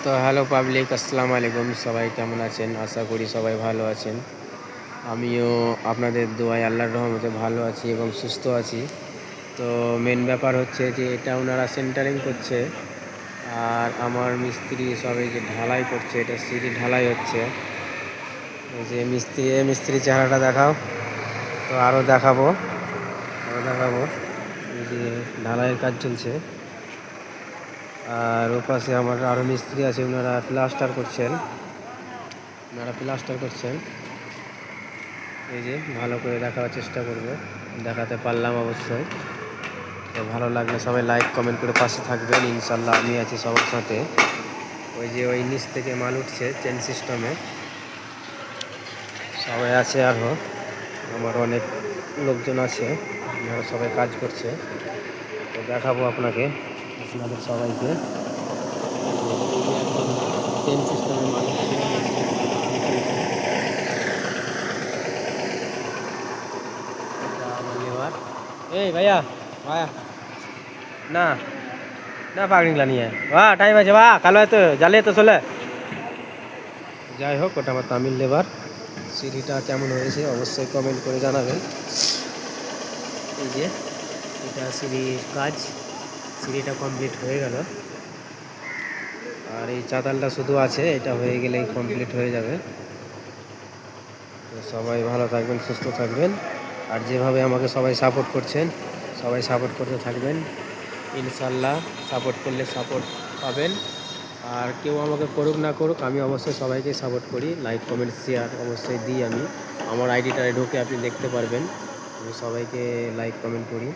তো hello public, আসসালামু আলাইকুম। সবাই কেমন আছেন? আশা করি সবাই ভালো আছেন। আমিও আপনাদের দোয়ায় আল্লাহর রহমতে ভালো আছি এবং সুস্থ আছি। তো মেন ব্যাপার হচ্ছে যে এটা ওনারা সেন্টারিং করছে, আর আমার মিস্ত্রি সবাই যে ঢালাই করছে, এটা সিঁড়ি ঢালাই হচ্ছে। এই যে মিস্ত্রি চেহারাটা দেখাও। তো আরও দেখাবো। এই যে ঢালাইয়ের কাজ চলছে, আর ওপাশে আমার আরও মিস্ত্রি আছে, ওনারা প্লাস্টার করছেন। এই যে ভালো করে দেখার চেষ্টা করব, দেখাতে পারলাম অবশ্যই। তো ভালো লাগলে সবাই লাইক কমেন্ট করে পাশে থাকবেন, ইনশাল্লাহ আমি আছি সবার সাথে। ওই নিচ থেকে মাল উঠছে চেন সিস্টেমে, সবাই আছে। আরও আমার অনেক লোকজন আছে, আপনারা সবাই কাজ করছে। তো দেখাবো আপনাদের সবাইকে। চেন সিস্টেমে মাল উঠছে। এই ভাইয়া ভাইয়া না না পাগড়িগুলা নিয়ে টাইম আছে কালো এত জালে তো চলে। যাই হোক, ওটা আমার তামিল লেবার। সিঁড়িটা কেমন হয়েছে অবশ্যই কমেন্ট করে জানাবেন। এই যে এটা সিঁড়ির কাজ, সিঁড়িটা কমপ্লিট হয়ে গেল, আর এই চাতালটা শুধু আছে, এটা হয়ে গেলেই কমপ্লিট হয়ে যাবে। তো সবাই ভালো থাকবেন, সুস্থ থাকবেন, আর যেভাবে আমাকে সবাই সাপোর্ট করছেন, সবাই সাপোর্ট করতে থাকবেন। ইনশাল্লাহ সাপোর্ট করলে সাপোর্ট পাবেন। আর কেউ আমাকে করুক না করুক, আমি অবশ্যই সবাইকে সাপোর্ট করি, লাইক কমেন্ট শেয়ার অবশ্যই দিই। আমি আমার আইডিটায় ঢুকে আপনি দেখতে পারবেন, আমি সবাইকে লাইক কমেন্ট করি।